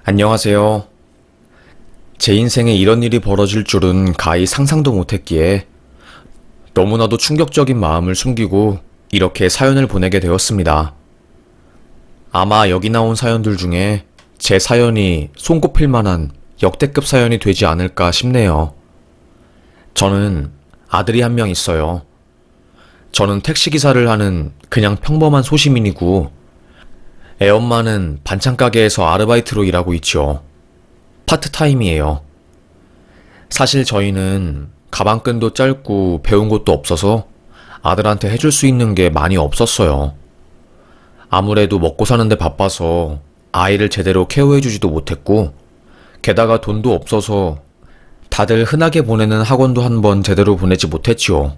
안녕하세요. 제 인생에 이런 일이 벌어질 줄은 가히 상상도 못했기에 너무나도 충격적인 마음을 숨기고 이렇게 사연을 보내게 되었습니다. 아마 여기 나온 사연들 중에 제 사연이 손꼽힐 만한 역대급 사연이 되지 않을까 싶네요. 저는 아들이 한 명 있어요. 저는 택시기사를 하는 그냥 평범한 소시민이고 애엄마는 반찬가게에서 아르바이트로 일하고 있죠. 파트타임이에요. 사실 저희는 가방끈도 짧고 배운 것도 없어서 아들한테 해줄 수 있는 게 많이 없었어요. 아무래도 먹고 사는데 바빠서 아이를 제대로 케어해주지도 못했고, 게다가 돈도 없어서 다들 흔하게 보내는 학원도 한번 제대로 보내지 못했지요.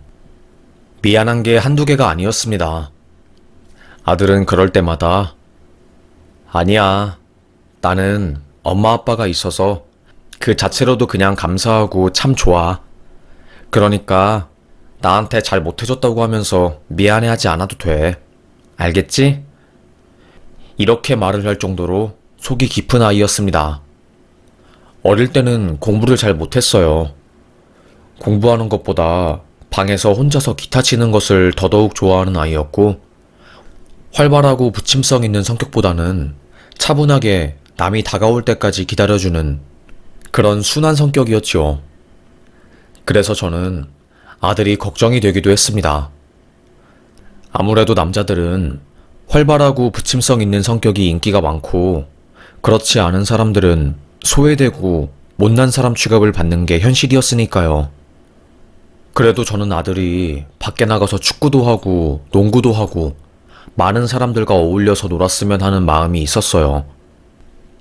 미안한 게 한두 개가 아니었습니다. 아들은 그럴 때마다 아니야, 나는 엄마 아빠가 있어서 그 자체로도 그냥 감사하고 참 좋아. 그러니까 나한테 잘 못해줬다고 하면서 미안해하지 않아도 돼. 알겠지? 이렇게 말을 할 정도로 속이 깊은 아이였습니다. 어릴 때는 공부를 잘 못했어요. 공부하는 것보다 방에서 혼자서 기타 치는 것을 더더욱 좋아하는 아이였고, 활발하고 부침성 있는 성격보다는 차분하게 남이 다가올 때까지 기다려주는 그런 순한 성격이었죠. 그래서 저는 아들이 걱정이 되기도 했습니다. 아무래도 남자들은 활발하고 부침성 있는 성격이 인기가 많고, 그렇지 않은 사람들은 소외되고 못난 사람 취급을 받는 게 현실이었으니까요. 그래도 저는 아들이 밖에 나가서 축구도 하고 농구도 하고 많은 사람들과 어울려서 놀았으면 하는 마음이 있었어요.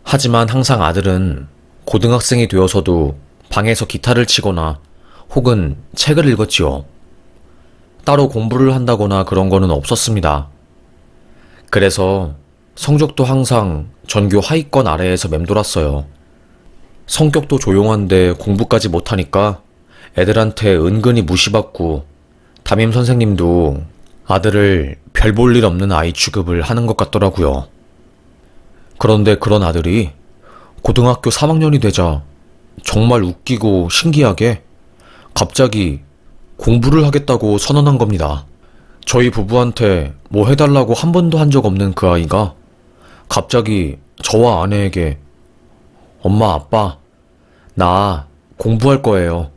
하지만 항상 아들은 고등학생이 되어서도 방에서 기타를 치거나 혹은 책을 읽었지요. 따로 공부를 한다거나 그런 거는 없었습니다. 그래서 성적도 항상 전교 하위권 아래에서 맴돌았어요. 성격도 조용한데 공부까지 못하니까 애들한테 은근히 무시받고 담임 선생님도 아들을 별 볼 일 없는 아이 취급을 하는 것 같더라고요. 그런데 그런 아들이 고등학교 3학년이 되자 정말 웃기고 신기하게 갑자기 공부를 하겠다고 선언한 겁니다. 저희 부부한테 뭐 해달라고 한 번도 한 적 없는 그 아이가 갑자기 저와 아내에게 엄마, 아빠, 나 공부할 거예요.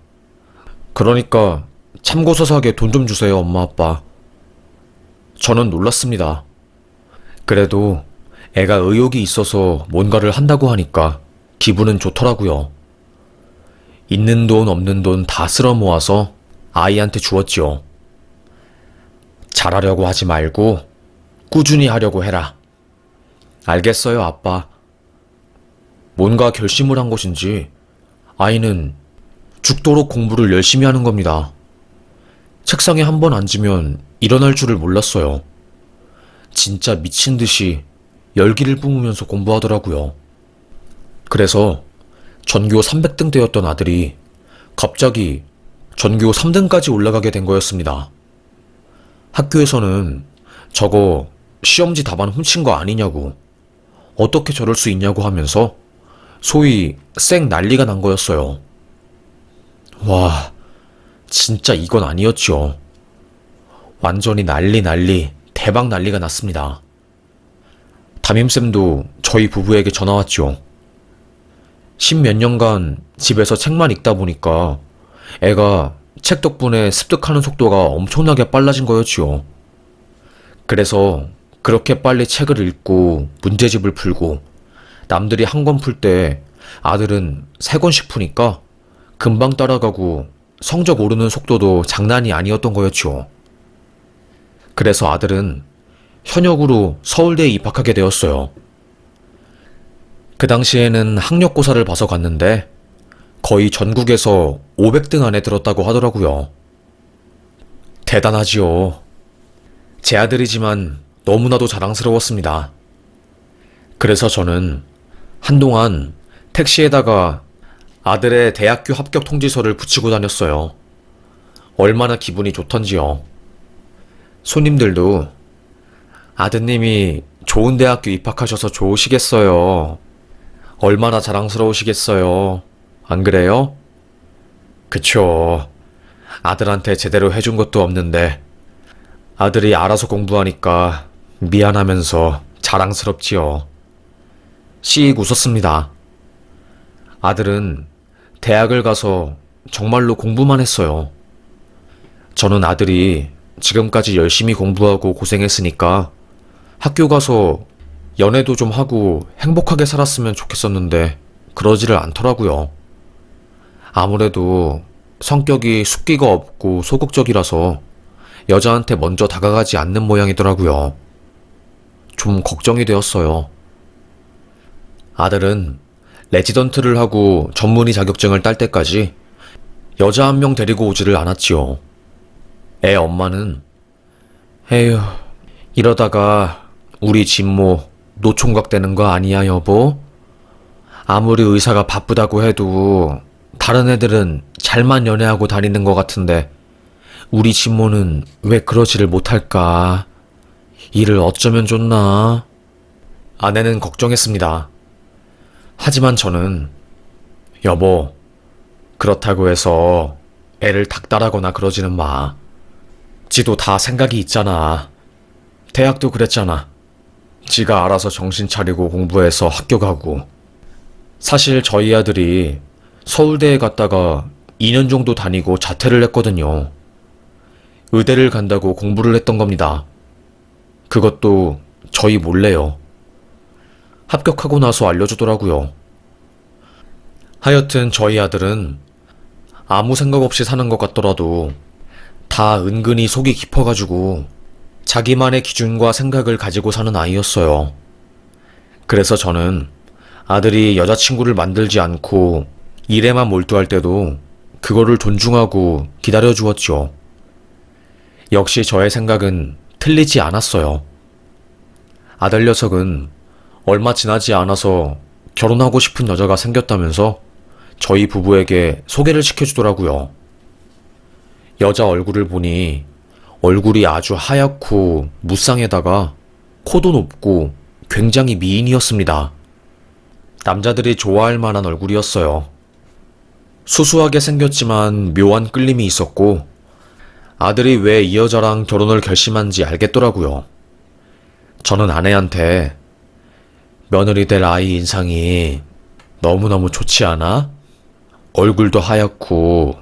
그러니까 참고서 사게 돈 좀 주세요, 엄마, 아빠. 저는 놀랐습니다. 그래도 애가 의욕이 있어서 뭔가를 한다고 하니까 기분은 좋더라고요. 있는 돈 없는 돈 다 쓸어 모아서 아이한테 주었지요. 잘하려고 하지 말고 꾸준히 하려고 해라. 알겠어요, 아빠. 뭔가 결심을 한 것인지 아이는 죽도록 공부를 열심히 하는 겁니다. 책상에 한 번 앉으면 일어날 줄을 몰랐어요. 진짜 미친 듯이 열기를 뿜으면서 공부하더라고요. 그래서 전교 300등 되었던 아들이 갑자기 전교 3등까지 올라가게 된 거였습니다. 학교에서는 저거 시험지 답안 훔친 거 아니냐고, 어떻게 저럴 수 있냐고 하면서 소위 쌩 난리가 난 거였어요. 와, 진짜 이건 아니었죠. 완전히 난리, 대박 난리가 났습니다. 담임쌤도 저희 부부에게 전화 왔죠. 10몇 년간 집에서 책만 읽다 보니까 애가 책 덕분에 습득하는 속도가 엄청나게 빨라진 거였지요. 그래서 그렇게 빨리 책을 읽고 문제집을 풀고 남들이 한 권 풀 때 아들은 3권씩 푸니까 금방 따라가고 성적 오르는 속도도 장난이 아니었던 거였죠. 그래서 아들은 현역으로 서울대에 입학하게 되었어요. 그 당시에는 학력고사를 봐서 갔는데 거의 전국에서 500등 안에 들었다고 하더라고요. 대단하지요. 제 아들이지만 너무나도 자랑스러웠습니다. 그래서 저는 한동안 택시에다가 아들의 대학교 합격 통지서를 붙이고 다녔어요. 얼마나 기분이 좋던지요. 손님들도 아드님이 좋은 대학교 입학하셔서 좋으시겠어요. 얼마나 자랑스러우시겠어요. 안 그래요? 그쵸. 아들한테 제대로 해준 것도 없는데 아들이 알아서 공부하니까 미안하면서 자랑스럽지요. 씩 웃었습니다. 아들은 대학을 가서 정말로 공부만 했어요. 저는 아들이 지금까지 열심히 공부하고 고생했으니까 학교 가서 연애도 좀 하고 행복하게 살았으면 좋겠었는데 그러지를 않더라고요. 아무래도 성격이 숫기가 없고 소극적이라서 여자한테 먼저 다가가지 않는 모양이더라고요. 좀 걱정이 되었어요. 아들은 레지던트를 하고 전문의 자격증을 딸 때까지 여자 한 명 데리고 오지를 않았지요. 애 엄마는 에휴, 이러다가 우리 진모 노총각 되는 거 아니야, 여보? 아무리 의사가 바쁘다고 해도 다른 애들은 잘만 연애하고 다니는 것 같은데 우리 진모는 왜 그러지를 못할까? 일을 어쩌면 좋나? 아내는 걱정했습니다. 하지만 저는 여보, 그렇다고 해서 애를 닥달하거나 그러지는 마. 지도 다 생각이 있잖아. 대학도 그랬잖아. 지가 알아서 정신 차리고 공부해서 학교 가고. 사실 저희 아들이 서울대에 갔다가 2년 정도 다니고 자퇴를 했거든요. 의대를 간다고 공부를 했던 겁니다. 그것도 저희 몰래요. 합격하고 나서 알려주더라고요. 하여튼 저희 아들은 아무 생각 없이 사는 것 같더라도 다 은근히 속이 깊어가지고 자기만의 기준과 생각을 가지고 사는 아이였어요. 그래서 저는 아들이 여자친구를 만들지 않고 일에만 몰두할 때도 그거를 존중하고 기다려주었죠. 역시 저의 생각은 틀리지 않았어요. 아들 녀석은 얼마 지나지 않아서 결혼하고 싶은 여자가 생겼다면서 저희 부부에게 소개를 시켜주더라고요. 여자 얼굴을 보니 얼굴이 아주 하얗고 무쌍에다가 코도 높고 굉장히 미인이었습니다. 남자들이 좋아할 만한 얼굴이었어요. 수수하게 생겼지만 묘한 끌림이 있었고 아들이 왜 이 여자랑 결혼을 결심한지 알겠더라고요. 저는 아내한테 며느리 될 아이 인상이 너무너무 좋지 않아? 얼굴도 하얗고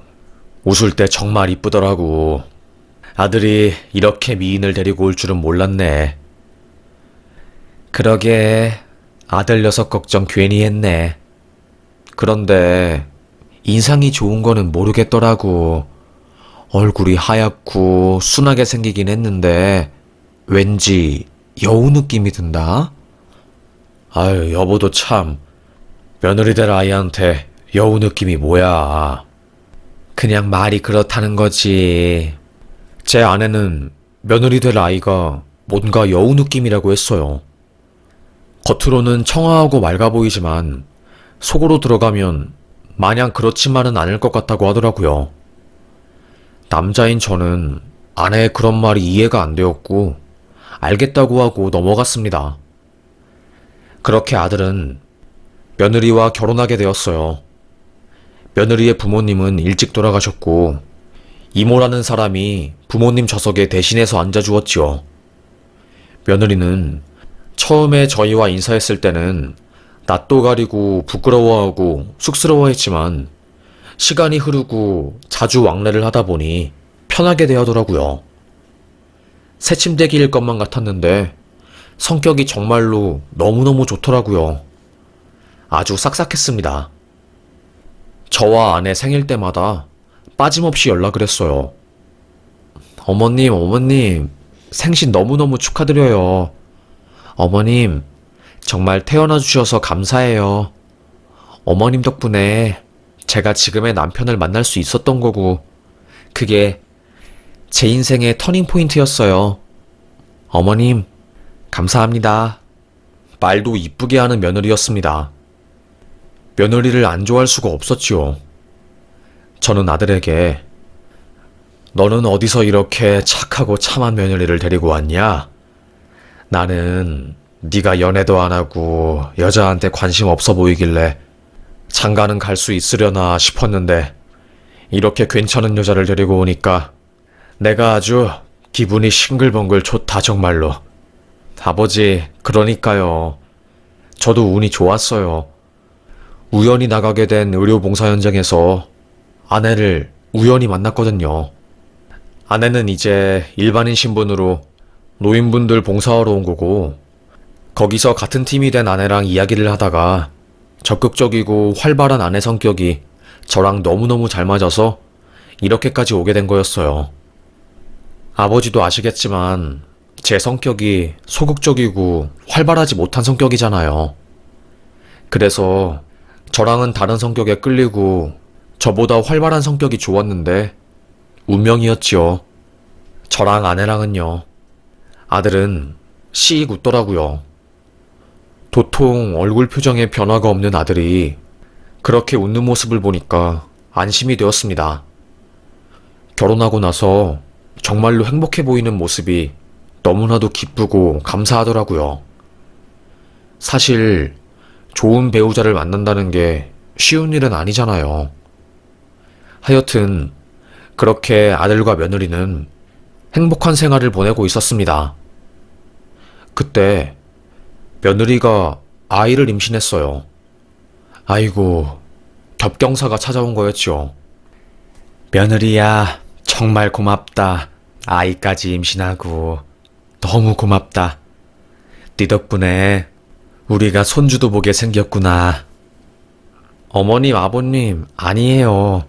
웃을 때 정말 이쁘더라고. 아들이 이렇게 미인을 데리고 올 줄은 몰랐네. 그러게 아들 녀석 걱정 괜히 했네. 그런데 인상이 좋은 거는 모르겠더라고. 얼굴이 하얗고 순하게 생기긴 했는데 왠지 여우 느낌이 든다? 아유, 여보도 참 며느리 될 아이한테 여우 느낌이 뭐야. 그냥 말이 그렇다는 거지. 제 아내는 며느리 될 아이가 뭔가 여우 느낌이라고 했어요. 겉으로는 청아하고 맑아 보이지만 속으로 들어가면 마냥 그렇지만은 않을 것 같다고 하더라고요. 남자인 저는 아내의 그런 말이 이해가 안 되었고 알겠다고 하고 넘어갔습니다. 그렇게 아들은 며느리와 결혼하게 되었어요. 며느리의 부모님은 일찍 돌아가셨고 이모라는 사람이 부모님 좌석에 대신해서 앉아주었지요. 며느리는 처음에 저희와 인사했을 때는 낯도 가리고 부끄러워하고 쑥스러워했지만 시간이 흐르고 자주 왕래를 하다 보니 편하게 대하더라고요. 새침대기일 것만 같았는데 성격이 정말로 너무너무 좋더라고요. 아주 싹싹했습니다. 저와 아내 생일 때마다 빠짐없이 연락을 했어요. 어머님, 생신 너무너무 축하드려요. 어머님, 정말 태어나 주셔서 감사해요. 어머님 덕분에 제가 지금의 남편을 만날 수 있었던 거고, 그게 제 인생의 터닝포인트였어요. 어머님, 감사합니다. 말도 이쁘게 하는 며느리였습니다. 며느리를 안 좋아할 수가 없었지요. 저는 아들에게 너는 어디서 이렇게 착하고 참한 며느리를 데리고 왔냐? 나는 네가 연애도 안 하고 여자한테 관심 없어 보이길래 장가는 갈 수 있으려나 싶었는데 이렇게 괜찮은 여자를 데리고 오니까 내가 아주 기분이 싱글벙글 좋다 정말로. 아버지, 그러니까요. 저도 운이 좋았어요. 우연히 나가게 된 의료봉사 현장에서 아내를 우연히 만났거든요. 아내는 이제 일반인 신분으로 노인분들 봉사하러 온 거고, 거기서 같은 팀이 된 아내랑 이야기를 하다가 적극적이고 활발한 아내 성격이 저랑 너무너무 잘 맞아서 이렇게까지 오게 된 거였어요. 아버지도 아시겠지만 제 성격이 소극적이고 활발하지 못한 성격이잖아요. 그래서 저랑은 다른 성격에 끌리고 저보다 활발한 성격이 좋았는데 운명이었지요. 저랑 아내랑은요. 아들은 씩 웃더라고요. 도통 얼굴 표정에 변화가 없는 아들이 그렇게 웃는 모습을 보니까 안심이 되었습니다. 결혼하고 나서 정말로 행복해 보이는 모습이 너무나도 기쁘고 감사하더라고요. 사실 좋은 배우자를 만난다는 게 쉬운 일은 아니잖아요. 하여튼 그렇게 아들과 며느리는 행복한 생활을 보내고 있었습니다. 그때 며느리가 아이를 임신했어요. 아이고, 겹경사가 찾아온 거였죠. 며느리야, 정말 고맙다. 아이까지 임신하고 너무 고맙다. 네 덕분에 우리가 손주도 보게 생겼구나. 어머님, 아버님, 아니에요.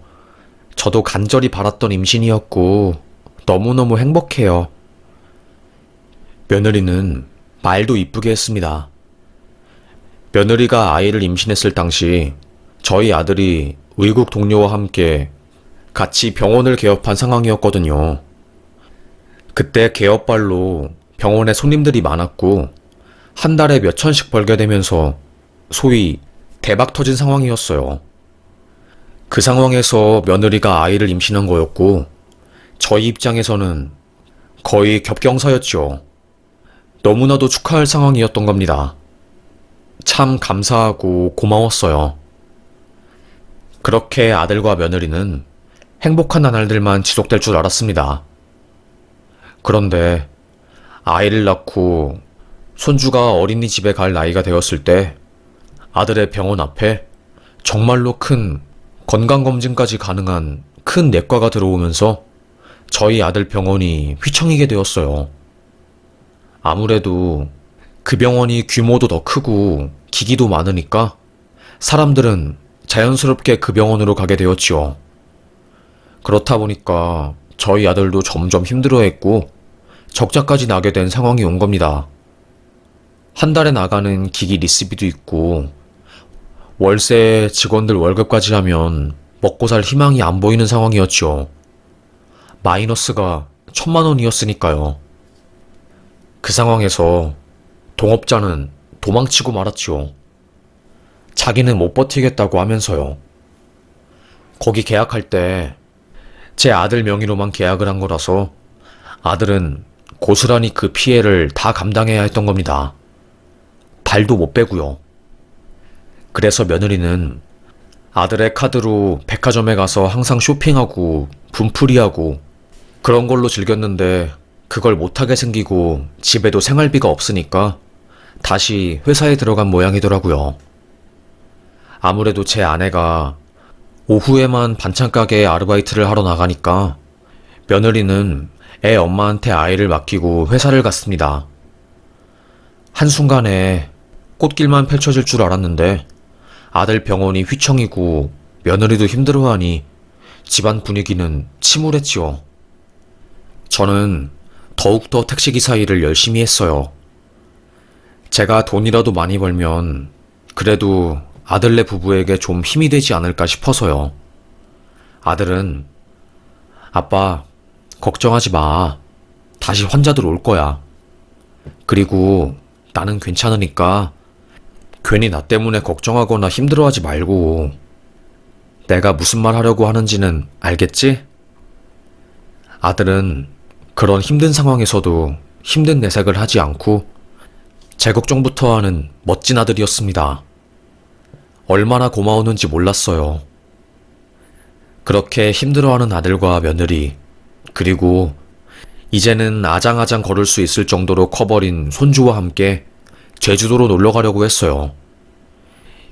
저도 간절히 바랐던 임신이었고 너무너무 행복해요. 며느리는 말도 이쁘게 했습니다. 며느리가 아이를 임신했을 당시 저희 아들이 외국 동료와 함께 같이 병원을 개업한 상황이었거든요. 그때 개업발로 병원에 손님들이 많았고 한 달에 몇 천씩 벌게 되면서 소위 대박 터진 상황이었어요. 그 상황에서 며느리가 아이를 임신한 거였고 저희 입장에서는 거의 겹경사였죠. 너무나도 축하할 상황이었던 겁니다. 참 감사하고 고마웠어요. 그렇게 아들과 며느리는 행복한 나날들만 지속될 줄 알았습니다. 그런데 아이를 낳고 손주가 어린이집에 갈 나이가 되었을 때 아들의 병원 앞에 정말로 큰 건강검진까지 가능한 큰 내과가 들어오면서 저희 아들 병원이 휘청이게 되었어요. 아무래도 그 병원이 규모도 더 크고 기기도 많으니까 사람들은 자연스럽게 그 병원으로 가게 되었지요. 그렇다 보니까 저희 아들도 점점 힘들어했고 적자까지 나게 된 상황이 온 겁니다. 한 달에 나가는 기기 리스비도 있고 월세 직원들 월급까지 하면 먹고 살 희망이 안 보이는 상황이었죠. 마이너스가 1,000만 원이었으니까요. 그 상황에서 동업자는 도망치고 말았죠. 자기는 못 버티겠다고 하면서요. 거기 계약할 때 제 아들 명의로만 계약을 한 거라서 아들은 고스란히 그 피해를 다 감당해야 했던 겁니다. 발도 못 빼고요. 그래서 며느리는 아들의 카드로 백화점에 가서 항상 쇼핑하고 분풀이하고 그런 걸로 즐겼는데 그걸 못하게 생기고 집에도 생활비가 없으니까 다시 회사에 들어간 모양이더라고요. 아무래도 제 아내가 오후에만 반찬 가게에 아르바이트를 하러 나가니까 며느리는 애 엄마한테 아이를 맡기고 회사를 갔습니다. 한순간에 꽃길만 펼쳐질 줄 알았는데 아들 병원이 휘청이고 며느리도 힘들어하니 집안 분위기는 침울했지요. 저는 더욱더 택시기사 일을 열심히 했어요. 제가 돈이라도 많이 벌면 그래도 아들네 부부에게 좀 힘이 되지 않을까 싶어서요. 아들은 아빠, 걱정하지 마. 다시 환자들 올 거야. 그리고 나는 괜찮으니까 괜히 나 때문에 걱정하거나 힘들어하지 말고. 내가 무슨 말 하려고 하는지는 알겠지? 아들은 그런 힘든 상황에서도 힘든 내색을 하지 않고 제 걱정부터 하는 멋진 아들이었습니다. 얼마나 고마웠는지 몰랐어요. 그렇게 힘들어하는 아들과 며느리, 그리고 이제는 아장아장 걸을 수 있을 정도로 커버린 손주와 함께 제주도로 놀러 가려고 했어요.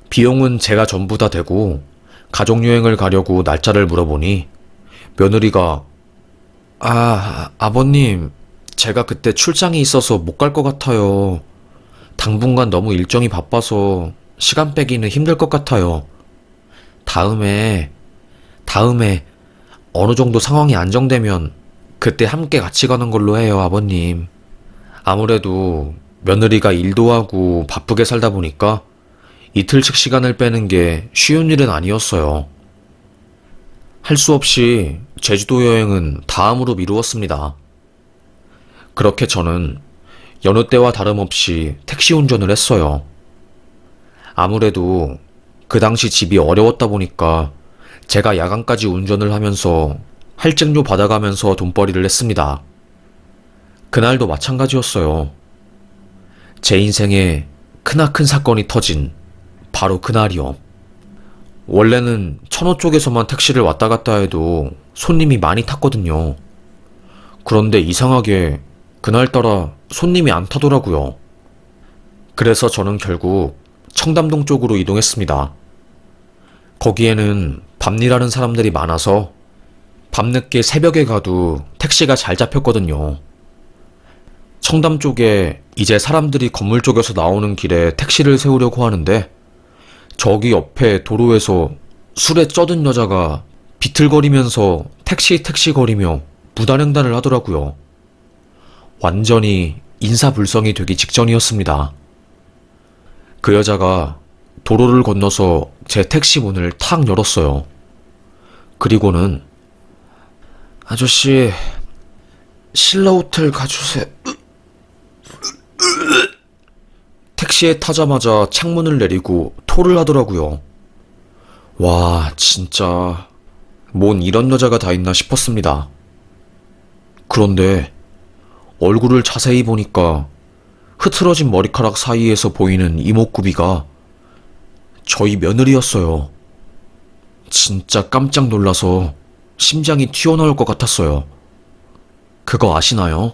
비용은 제가 전부 다 대고 가족여행을 가려고 날짜를 물어보니 며느리가 아버님, 제가 그때 출장이 있어서 못 갈 것 같아요. 당분간 너무 일정이 바빠서 시간 빼기는 힘들 것 같아요. 다음에 어느 정도 상황이 안정되면 그때 함께 같이 가는 걸로 해요, 아버님. 아무래도 며느리가 일도 하고 바쁘게 살다 보니까 이틀씩 시간을 빼는 게 쉬운 일은 아니었어요. 할 수 없이 제주도 여행은 다음으로 미루었습니다. 그렇게 저는 여느 때와 다름없이 택시 운전을 했어요. 아무래도 그 당시 집이 어려웠다 보니까 제가 야간까지 운전을 하면서 할증료 받아가면서 돈벌이를 했습니다. 그날도 마찬가지였어요. 제 인생에 크나큰 사건이 터진 바로 그날이요. 원래는 천호 쪽에서만 택시를 왔다 갔다 해도 손님이 많이 탔거든요. 그런데 이상하게 그날따라 손님이 안 타더라고요. 그래서 저는 결국 청담동 쪽으로 이동했습니다. 거기에는 밤일하는 사람들이 많아서 밤늦게 새벽에 가도 택시가 잘 잡혔거든요. 청담 쪽에 이제 사람들이 건물 쪽에서 나오는 길에 택시를 세우려고 하는데 저기 옆에 도로에서 술에 쩌든 여자가 비틀거리면서 택시 거리며 무단횡단을 하더라고요. 완전히 인사불성이 되기 직전이었습니다. 그 여자가 도로를 건너서 제 택시 문을 탁 열었어요. 그리고는 아저씨, 신라호텔 가주세요. 택시에 타자마자 창문을 내리고 토를 하더라고요. 와, 진짜 뭔 이런 여자가 다 있나 싶었습니다. 그런데 얼굴을 자세히 보니까 흐트러진 머리카락 사이에서 보이는 이목구비가 저희 며느리였어요. 진짜 깜짝 놀라서 심장이 튀어나올 것 같았어요. 그거 아시나요?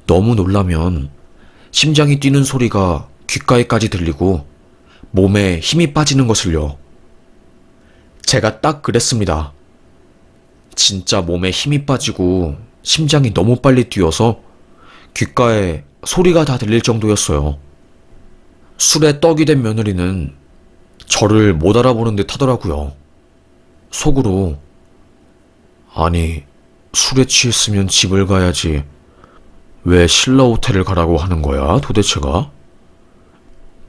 너무 놀라면 심장이 뛰는 소리가 귓가에까지 들리고 몸에 힘이 빠지는 것을요. 제가 딱 그랬습니다. 진짜 몸에 힘이 빠지고 심장이 너무 빨리 뛰어서 귓가에 소리가 다 들릴 정도였어요. 술에 떡이 된 며느리는 저를 못 알아보는 듯 하더라고요. 속으로 아니, 술에 취했으면 집을 가야지 왜 신라 호텔을 가라고 하는 거야, 도대체가?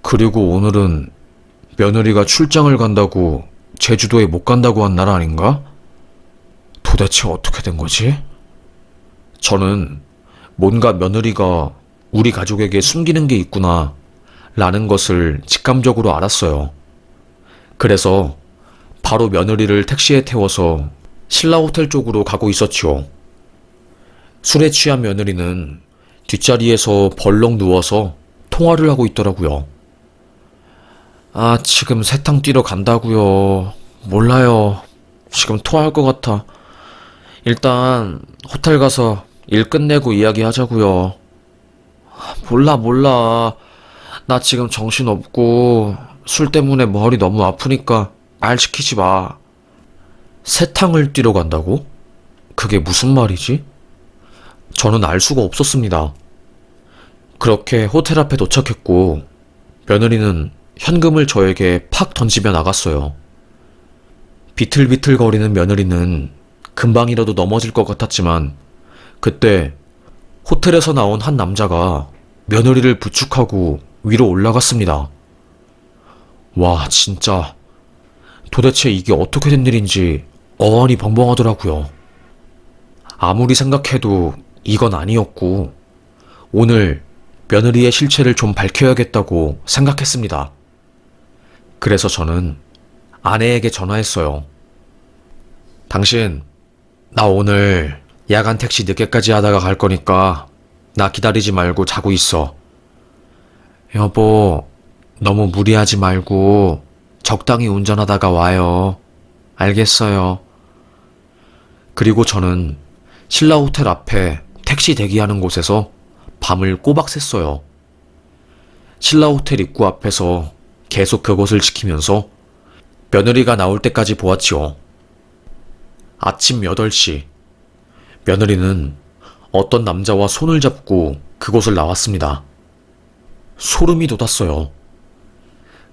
그리고 오늘은 며느리가 출장을 간다고 제주도에 못 간다고 한 날 아닌가? 도대체 어떻게 된 거지? 저는 뭔가 며느리가 우리 가족에게 숨기는 게 있구나 라는 것을 직감적으로 알았어요. 그래서 바로 며느리를 택시에 태워서 신라 호텔 쪽으로 가고 있었지요. 술에 취한 며느리는 뒷자리에서 벌렁 누워서 통화를 하고 있더라고요. 지금 세탕 뛰러 간다고요. 몰라요. 지금 토할 것 같아. 일단 호텔 가서 일 끝내고 이야기하자고요. 몰라. 나 지금 정신없고 술 때문에 머리 너무 아프니까 말 시키지 마. 세탕을 뛰러 간다고? 그게 무슨 말이지? 저는 알 수가 없었습니다. 그렇게 호텔 앞에 도착했고 며느리는 현금을 저에게 팍 던지며 나갔어요. 비틀비틀거리는 며느리는 금방이라도 넘어질 것 같았지만 그때 호텔에서 나온 한 남자가 며느리를 부축하고 위로 올라갔습니다. 와, 진짜 도대체 이게 어떻게 된 일인지 어안이 벙벙하더라고요. 아무리 생각해도 이건 아니었고 오늘 며느리의 실체를 좀 밝혀야겠다고 생각했습니다. 그래서 저는 아내에게 전화했어요. 당신, 나 오늘 야간 택시 늦게까지 하다가 갈 거니까 나 기다리지 말고 자고 있어. 여보, 너무 무리하지 말고 적당히 운전하다가 와요. 알겠어요. 그리고 저는 신라 호텔 앞에 택시 대기하는 곳에서 밤을 꼬박 샜어요. 신라 호텔 입구 앞에서 계속 그곳을 지키면서 며느리가 나올 때까지 보았지요. 아침 8시, 며느리는 어떤 남자와 손을 잡고 그곳을 나왔습니다. 소름이 돋았어요.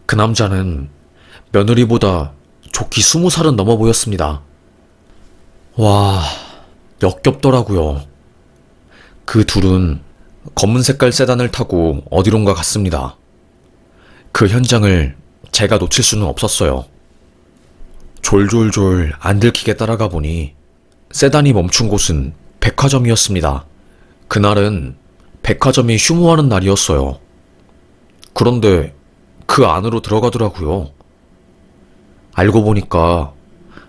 그 남자는 며느리보다 좋기 20살은 넘어 보였습니다. 와, 역겹더라고요. 그 둘은 검은 색깔 세단을 타고 어디론가 갔습니다. 그 현장을 제가 놓칠 수는 없었어요. 졸졸졸 안 들키게 따라가 보니 세단이 멈춘 곳은 백화점이었습니다. 그날은 백화점이 휴무하는 날이었어요. 그런데 그 안으로 들어가더라고요. 알고 보니까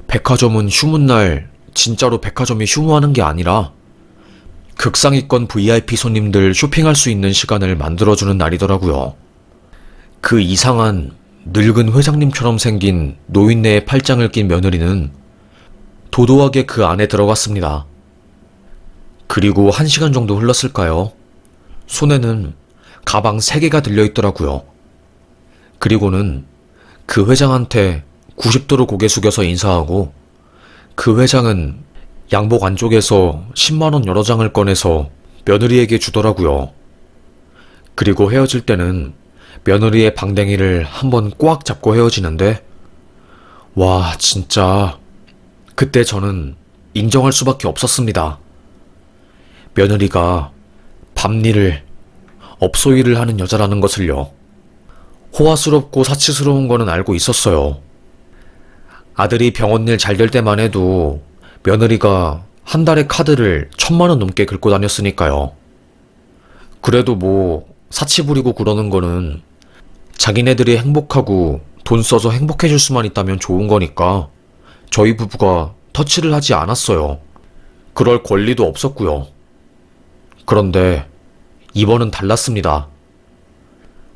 백화점은 휴무날 진짜로 백화점이 휴무하는 게 아니라 극상위권 VIP 손님들 쇼핑할 수 있는 시간을 만들어주는 날이더라고요. 그 이상한 늙은 회장님처럼 생긴 노인네의 팔짱을 낀 며느리는 도도하게 그 안에 들어갔습니다. 그리고 1시간 정도 흘렀을까요? 손에는 가방 3개가 들려있더라고요. 그리고는 그 회장한테 90도로 고개 숙여서 인사하고 그 회장은 양복 안쪽에서 10만원 여러 장을 꺼내서 며느리에게 주더라고요. 그리고 헤어질 때는 며느리의 방댕이를 한번 꽉 잡고 헤어지는데 와, 진짜 그때 저는 인정할 수밖에 없었습니다. 며느리가 밤일을, 업소일을 하는 여자라는 것을요. 호화스럽고 사치스러운 거는 알고 있었어요. 아들이 병원일 잘 될 때만 해도 며느리가 한 달에 카드를 1,000만원 넘게 긁고 다녔으니까요. 그래도 뭐 사치 부리고 그러는 거는 자기네들이 행복하고 돈 써서 행복해질 수만 있다면 좋은 거니까 저희 부부가 터치를 하지 않았어요. 그럴 권리도 없었고요. 그런데 이번은 달랐습니다.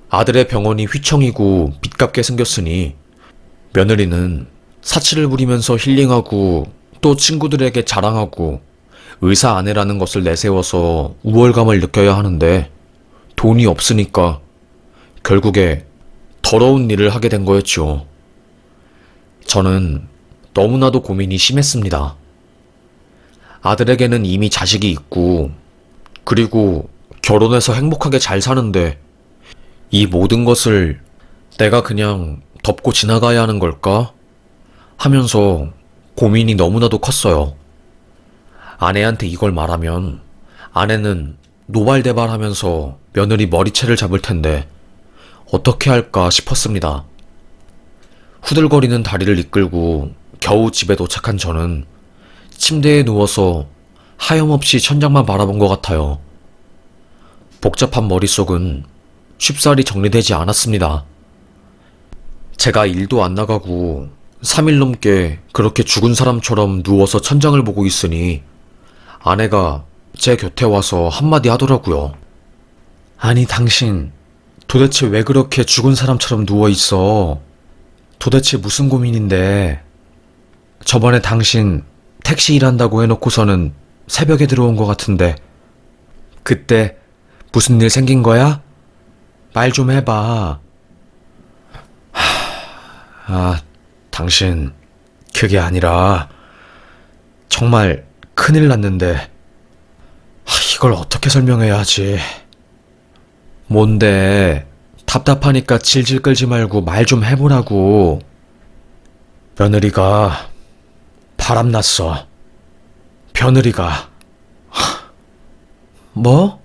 아들의 병원이 휘청이고 빚갚게 생겼으니 며느리는 사치를 부리면서 힐링하고 또 친구들에게 자랑하고 의사 아내라는 것을 내세워서 우월감을 느껴야 하는데 돈이 없으니까 결국에 더러운 일을 하게 된 거였죠. 저는 너무나도 고민이 심했습니다. 아들에게는 이미 자식이 있고 그리고 결혼해서 행복하게 잘 사는데 이 모든 것을 내가 그냥 덮고 지나가야 하는 걸까? 하면서 고민이 너무나도 컸어요. 아내한테 이걸 말하면 아내는 노발대발하면서 며느리 머리채를 잡을 텐데 어떻게 할까 싶었습니다. 후들거리는 다리를 이끌고 겨우 집에 도착한 저는 침대에 누워서 하염없이 천장만 바라본 것 같아요. 복잡한 머릿속은 쉽사리 정리되지 않았습니다. 제가 일도 안 나가고 3일 넘게 그렇게 죽은 사람처럼 누워서 천장을 보고 있으니 아내가 제 곁에 와서 한마디 하더라고요. 아니, 당신 도대체 왜 그렇게 죽은 사람처럼 누워있어? 도대체 무슨 고민인데? 저번에 당신 택시 일한다고 해놓고서는 새벽에 들어온 것 같은데 그때 무슨 일 생긴 거야? 말 좀 해봐. 당신 그게 아니라 정말 큰일 났는데 이걸 어떻게 설명해야 하지? 뭔데? 답답하니까 질질 끌지 말고 말 좀 해보라고. 며느리가 바람났어. 며느리가. 뭐?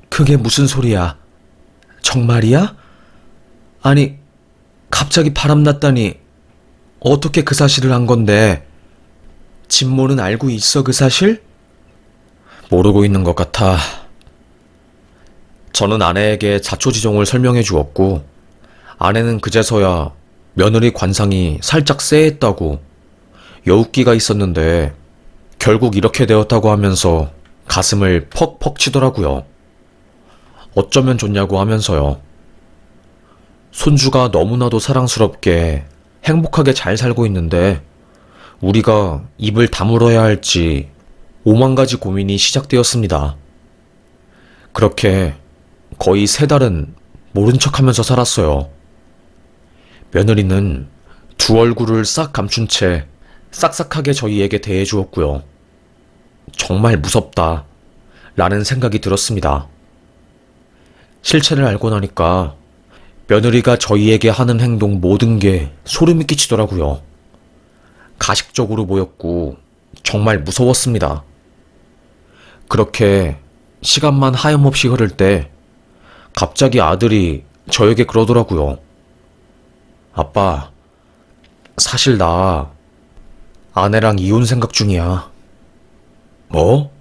그게 무슨 소리야? 정말이야? 아니, 갑자기 바람났다니 어떻게 그 사실을 한 건데? 진모는 알고 있어, 그 사실? 모르고 있는 것 같아. 저는 아내에게 자초지종을 설명해 주었고 아내는 그제서야 며느리 관상이 살짝 쎄했다고 여웃기가 있었는데 결국 이렇게 되었다고 하면서 가슴을 퍽퍽 치더라고요. 어쩌면 좋냐고 하면서요. 손주가 너무나도 사랑스럽게 행복하게 잘 살고 있는데 우리가 입을 다물어야 할지 5만 가지 고민이 시작되었습니다. 그렇게 거의 3달은 모른 척하면서 살았어요. 며느리는 두 얼굴을 싹 감춘 채 싹싹하게 저희에게 대해주었고요. 정말 무섭다 라는 생각이 들었습니다. 실체를 알고 나니까 며느리가 저희에게 하는 행동 모든 게 소름이 끼치더라고요. 가식적으로 보였고 정말 무서웠습니다. 그렇게 시간만 하염없이 흐를 때 갑자기 아들이 저에게 그러더라고요. 아빠, 사실 나 아내랑 이혼 생각 중이야. 뭐?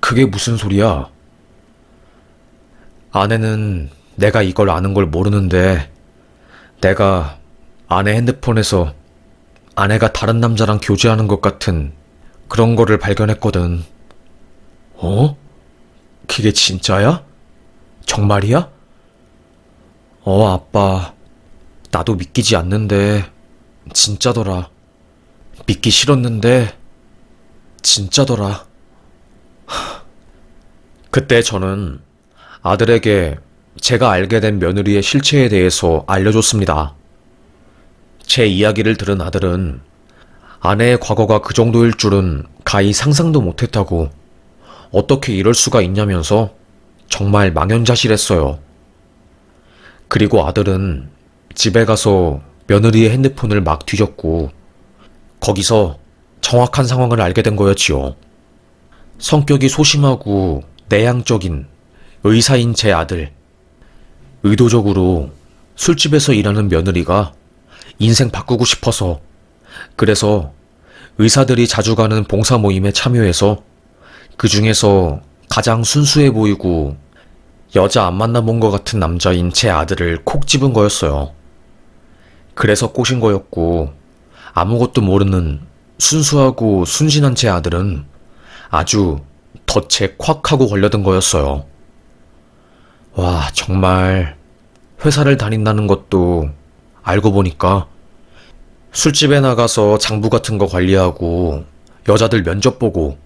그게 무슨 소리야? 아내는 내가 이걸 아는 걸 모르는데 내가 아내 핸드폰에서 아내가 다른 남자랑 교제하는 것 같은 그런 거를 발견했거든. 어? 그게 진짜야? 정말이야? 아빠. 나도 믿기지 않는데 진짜더라. 믿기 싫었는데 진짜더라. 그때 저는 아들에게 제가 알게 된 며느리의 실체에 대해서 알려줬습니다. 제 이야기를 들은 아들은 아내의 과거가 그 정도일 줄은 가히 상상도 못했다고, 어떻게 이럴 수가 있냐면서 정말 망연자실했어요. 그리고 아들은 집에 가서 며느리의 핸드폰을 막 뒤졌고 거기서 정확한 상황을 알게 된 거였지요. 성격이 소심하고 내향적인 의사인 제 아들. 의도적으로 술집에서 일하는 며느리가 인생 바꾸고 싶어서, 그래서 의사들이 자주 가는 봉사 모임에 참여해서 그 중에서 가장 순수해 보이고 여자 안 만나본 것 같은 남자인 제 아들을 콕 집은 거였어요. 그래서 꼬신 거였고, 아무것도 모르는 순수하고 순진한 제 아들은 아주 덫에 콱 하고 걸려든 거였어요. 와, 정말 회사를 다닌다는 것도 알고 보니까 술집에 나가서 장부 같은 거 관리하고 여자들 면접 보고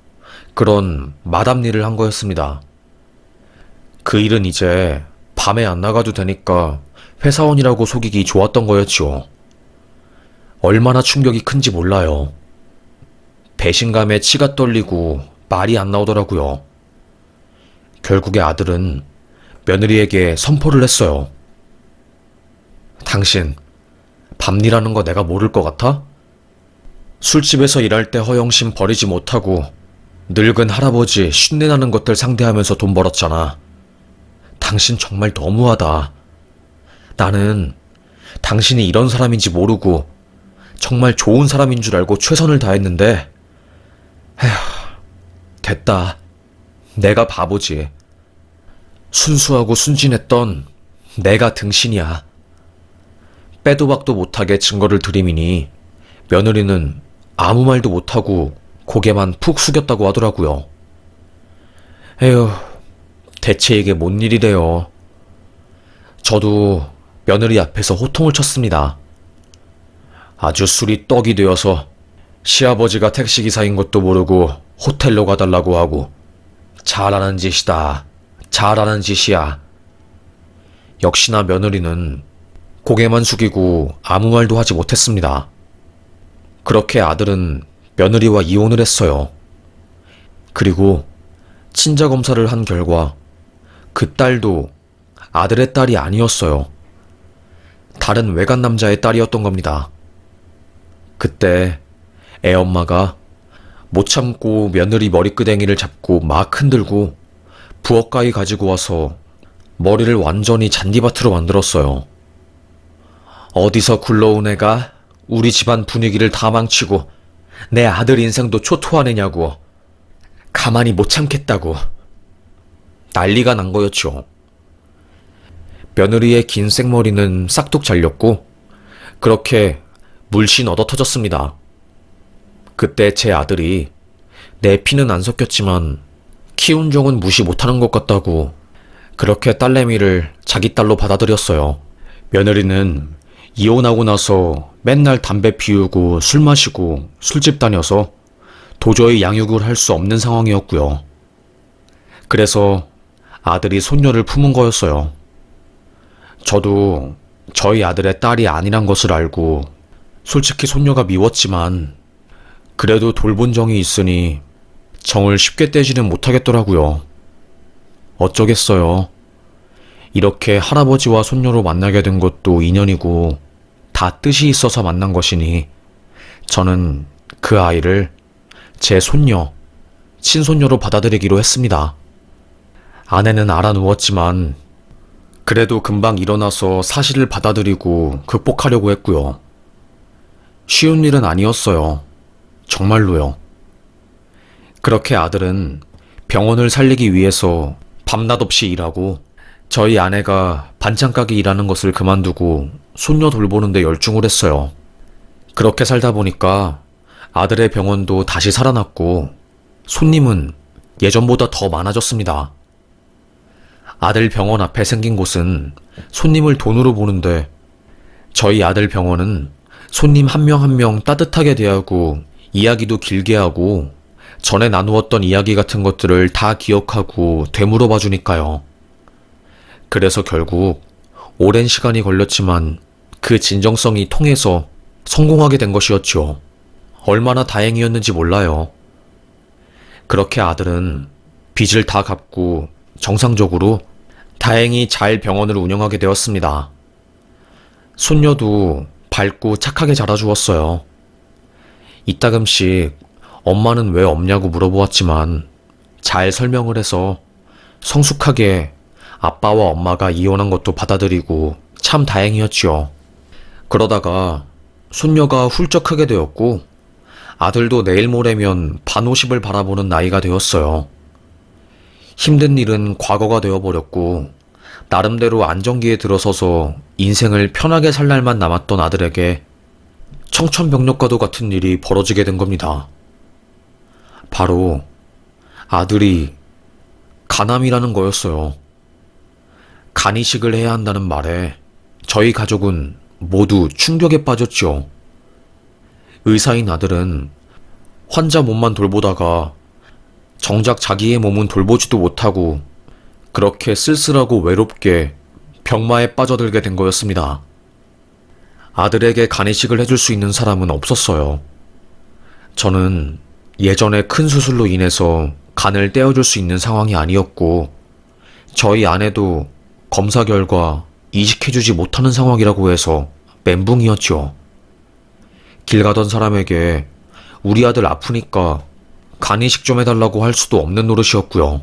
그런 마담 일을 한 거였습니다. 그 일은 이제 밤에 안 나가도 되니까 회사원이라고 속이기 좋았던 거였죠. 얼마나 충격이 큰지 몰라요. 배신감에 치가 떨리고 말이 안 나오더라고요. 결국에 아들은 며느리에게 선포를 했어요. 당신, 밤일하는 거 내가 모를 것 같아? 술집에서 일할 때 허영심 버리지 못하고 늙은 할아버지 쉰내나는 것들 상대하면서 돈 벌었잖아. 당신 정말 너무하다. 나는 당신이 이런 사람인지 모르고 정말 좋은 사람인 줄 알고 최선을 다했는데, 에휴, 됐다. 내가 바보지. 순수하고 순진했던 내가 등신이야. 빼도 박도 못하게 증거를 들이미니 며느리는 아무 말도 못하고 고개만 푹 숙였다고 하더라고요. 에휴, 대체 이게 뭔 일이래요. 저도 며느리 앞에서 호통을 쳤습니다. 아주 술이 떡이 되어서 시아버지가 택시기사인 것도 모르고 호텔로 가달라고 하고, 잘하는 짓이다. 잘하는 짓이야. 역시나 며느리는 고개만 숙이고 아무 말도 하지 못했습니다. 그렇게 아들은 며느리와 이혼을 했어요. 그리고 친자 검사를 한 결과 그 딸도 아들의 딸이 아니었어요. 다른 외간 남자의 딸이었던 겁니다. 그때 애엄마가 못 참고 며느리 머리끄댕이를 잡고 막 흔들고 부엌가위 가지고 와서 머리를 완전히 잔디밭으로 만들었어요. 어디서 굴러온 애가 우리 집안 분위기를 다 망치고 내 아들 인생도 초토화내냐고. 가만히 못 참겠다고. 난리가 난 거였죠. 며느리의 긴 생머리는 싹둑 잘렸고 그렇게 물씬 얻어터졌습니다. 그때 제 아들이 내 피는 안 섞였지만 키운 종은 무시 못하는 것 같다고 그렇게 딸내미를 자기 딸로 받아들였어요. 며느리는 이혼하고 나서 맨날 담배 피우고 술 마시고 술집 다녀서 도저히 양육을 할 수 없는 상황이었고요. 그래서 아들이 손녀를 품은 거였어요. 저도 저희 아들의 딸이 아니란 것을 알고 솔직히 손녀가 미웠지만 그래도 돌본 정이 있으니 정을 쉽게 떼지는 못하겠더라고요. 어쩌겠어요. 이렇게 할아버지와 손녀로 만나게 된 것도 인연이고 다 뜻이 있어서 만난 것이니 저는 그 아이를 제 손녀, 친손녀로 받아들이기로 했습니다. 아내는 알아 누웠지만 그래도 금방 일어나서 사실을 받아들이고 극복하려고 했고요. 쉬운 일은 아니었어요. 정말로요. 그렇게 아들은 병원을 살리기 위해서 밤낮 없이 일하고 저희 아내가 반찬 가게 일하는 것을 그만두고 손녀 돌보는데 열중을 했어요. 그렇게 살다 보니까 아들의 병원도 다시 살아났고 손님은 예전보다 더 많아졌습니다. 아들 병원 앞에 생긴 곳은 손님을 돈으로 보는데 저희 아들 병원은 손님 한 명 한 명 따뜻하게 대하고 이야기도 길게 하고 전에 나누었던 이야기 같은 것들을 다 기억하고 되물어봐 주니까요. 그래서 결국 오랜 시간이 걸렸지만 그 진정성이 통해서 성공하게 된 것이었죠. 얼마나 다행이었는지 몰라요. 그렇게 아들은 빚을 다 갚고 정상적으로 다행히 잘 병원을 운영하게 되었습니다. 손녀도 밝고 착하게 자라주었어요. 이따금씩 엄마는 왜 없냐고 물어보았지만 잘 설명을 해서 성숙하게 아빠와 엄마가 이혼한 것도 받아들이고 참 다행이었지요. 그러다가 손녀가 훌쩍 크게 되었고 아들도 내일 모레면 반오십을 바라보는 나이가 되었어요. 힘든 일은 과거가 되어버렸고 나름대로 안정기에 들어서서 인생을 편하게 살 날만 남았던 아들에게 청천벽력과도 같은 일이 벌어지게 된 겁니다. 바로 아들이 간암이라는 거였어요. 간이식을 해야 한다는 말에 저희 가족은 모두 충격에 빠졌죠. 의사인 아들은 환자 몸만 돌보다가 정작 자기의 몸은 돌보지도 못하고 그렇게 쓸쓸하고 외롭게 병마에 빠져들게 된 거였습니다. 아들에게 간이식을 해줄 수 있는 사람은 없었어요. 저는 예전에 큰 수술로 인해서 간을 떼어줄 수 있는 상황이 아니었고 저희 아내도 검사 결과 이식해주지 못하는 상황이라고 해서 멘붕이었죠. 길 가던 사람에게 우리 아들 아프니까 간이식 좀 해달라고 할 수도 없는 노릇이었고요.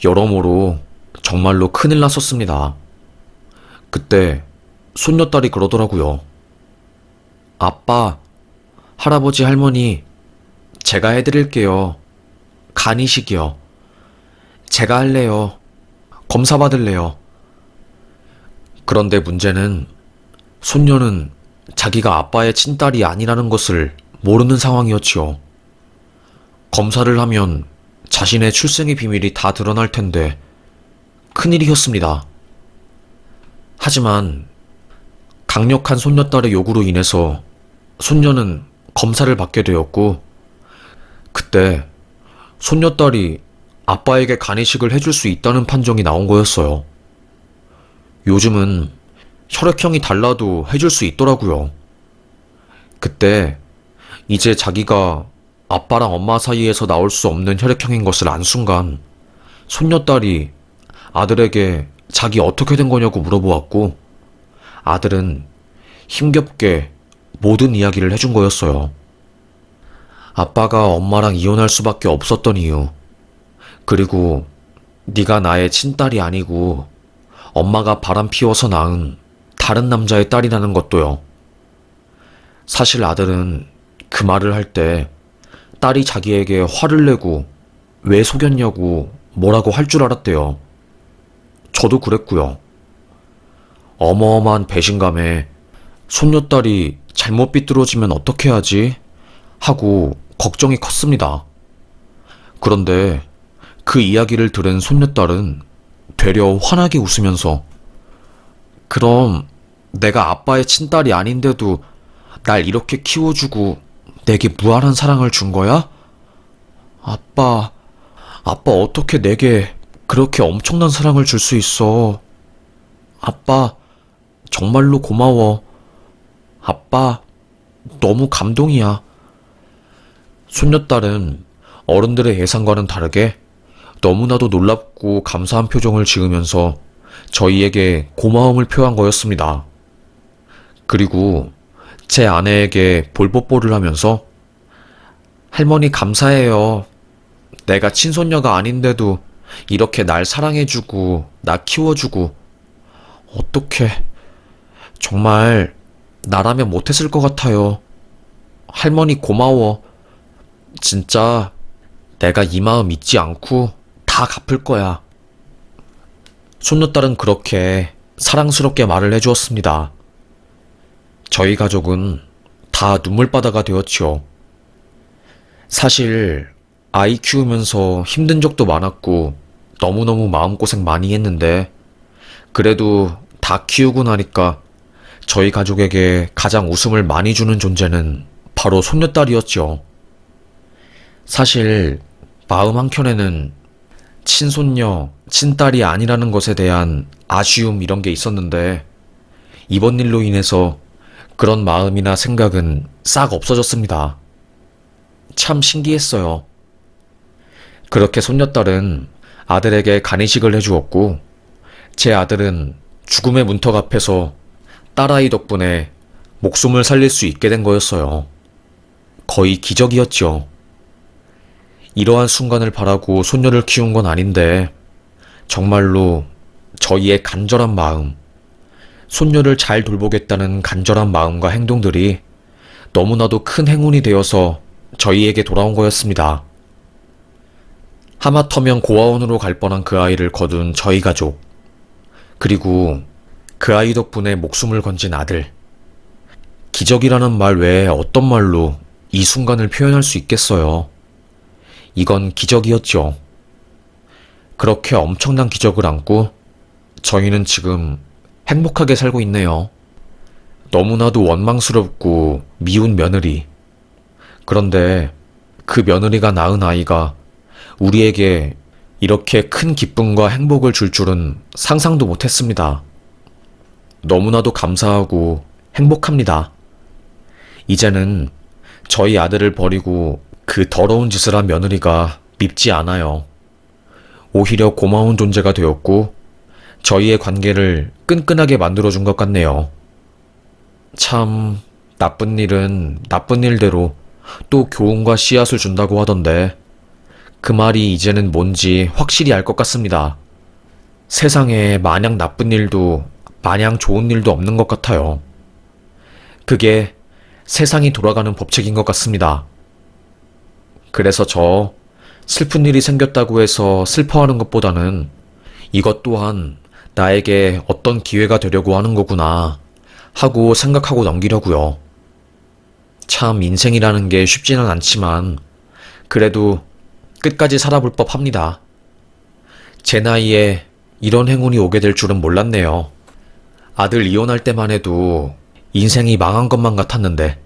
여러모로 정말로 큰일 났었습니다. 그때 손녀딸이 그러더라고요. 아빠, 할아버지, 할머니, 제가 해드릴게요. 간이식이요. 제가 할래요. 검사 받을래요. 그런데 문제는 손녀는 자기가 아빠의 친딸이 아니라는 것을 모르는 상황이었지요. 검사를 하면 자신의 출생의 비밀이 다 드러날 텐데 큰일이었습니다. 하지만 강력한 손녀딸의 요구로 인해서 손녀는 검사를 받게 되었고 그때 손녀딸이 아빠에게 간이식을 해줄 수 있다는 판정이 나온 거였어요. 요즘은 혈액형이 달라도 해줄 수 있더라고요. 그때 이제 자기가 아빠랑 엄마 사이에서 나올 수 없는 혈액형인 것을 안 순간 손녀딸이 아들에게 자기 어떻게 된 거냐고 물어보았고 아들은 힘겹게 모든 이야기를 해준 거였어요. 아빠가 엄마랑 이혼할 수밖에 없었던 이유, 그리고 네가 나의 친딸이 아니고 엄마가 바람 피워서 낳은 다른 남자의 딸이라는 것도요. 사실 아들은 그 말을 할 때 딸이 자기에게 화를 내고 왜 속였냐고 뭐라고 할 줄 알았대요. 저도 그랬고요. 어마어마한 배신감에 손녀딸이 잘못 삐뚤어지면 어떻게 하지? 하고 걱정이 컸습니다. 그런데 그 이야기를 들은 손녀딸은 되려 환하게 웃으면서 그럼 내가 아빠의 친딸이 아닌데도 날 이렇게 키워주고 내게 무한한 사랑을 준 거야? 아빠 어떻게 내게 그렇게 엄청난 사랑을 줄 수 있어? 아빠, 정말로 고마워. 아빠, 너무 감동이야. 손녀딸은 어른들의 예상과는 다르게 너무나도 놀랍고 감사한 표정을 지으면서 저희에게 고마움을 표한 거였습니다. 그리고 제 아내에게 볼뽀뽀를 하면서 할머니 감사해요. 내가 친손녀가 아닌데도 이렇게 날 사랑해주고 나 키워주고 어떡해. 정말 나라면 못했을 것 같아요. 할머니 고마워. 진짜 내가 이 마음 잊지 않고 다 갚을 거야. 손녀딸은 그렇게 사랑스럽게 말을 해주었습니다. 저희 가족은 다 눈물바다가 되었지요. 사실 아이 키우면서 힘든 적도 많았고 너무너무 마음고생 많이 했는데 그래도 다 키우고 나니까 저희 가족에게 가장 웃음을 많이 주는 존재는 바로 손녀딸이었죠. 사실 마음 한켠에는 친손녀, 친딸이 아니라는 것에 대한 아쉬움 이런 게 있었는데 이번 일로 인해서 그런 마음이나 생각은 싹 없어졌습니다. 참 신기했어요. 그렇게 손녀딸은 아들에게 간이식을 해주었고 제 아들은 죽음의 문턱 앞에서 딸아이 덕분에 목숨을 살릴 수 있게 된 거였어요. 거의 기적이었죠. 이러한 순간을 바라고 손녀를 키운 건 아닌데 정말로 저희의 간절한 마음, 손녀를 잘 돌보겠다는 간절한 마음과 행동들이 너무나도 큰 행운이 되어서 저희에게 돌아온 거였습니다. 하마터면 고아원으로 갈 뻔한 그 아이를 거둔 저희 가족, 그리고 그 아이 덕분에 목숨을 건진 아들. 기적이라는 말 외에 어떤 말로 이 순간을 표현할 수 있겠어요. 이건 기적이었죠. 그렇게 엄청난 기적을 안고 저희는 지금 행복하게 살고 있네요. 너무나도 원망스럽고 미운 며느리. 그런데 그 며느리가 낳은 아이가 우리에게 이렇게 큰 기쁨과 행복을 줄 줄은 상상도 못했습니다. 너무나도 감사하고 행복합니다. 이제는 저희 아들을 버리고 그 더러운 짓을 한 며느리가 밉지 않아요. 오히려 고마운 존재가 되었고 저희의 관계를 끈끈하게 만들어준 것 같네요. 참 나쁜 일은 나쁜 일대로 또 교훈과 씨앗을 준다고 하던데 그 말이 이제는 뭔지 확실히 알 것 같습니다. 세상에 마냥 나쁜 일도 마냥 좋은 일도 없는 것 같아요. 그게 세상이 돌아가는 법칙인 것 같습니다. 그래서 저 슬픈 일이 생겼다고 해서 슬퍼하는 것보다는 이것 또한 나에게 어떤 기회가 되려고 하는 거구나 하고 생각하고 넘기려고요. 참 인생이라는 게 쉽지는 않지만 그래도 끝까지 살아볼 법합니다. 제 나이에 이런 행운이 오게 될 줄은 몰랐네요. 아들 이혼할 때만 해도 인생이 망한 것만 같았는데.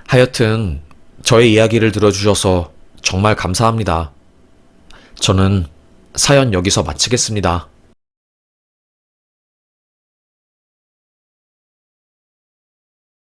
하여튼 저의 이야기를 들어주셔서 정말 감사합니다. 저는 사연 여기서 마치겠습니다.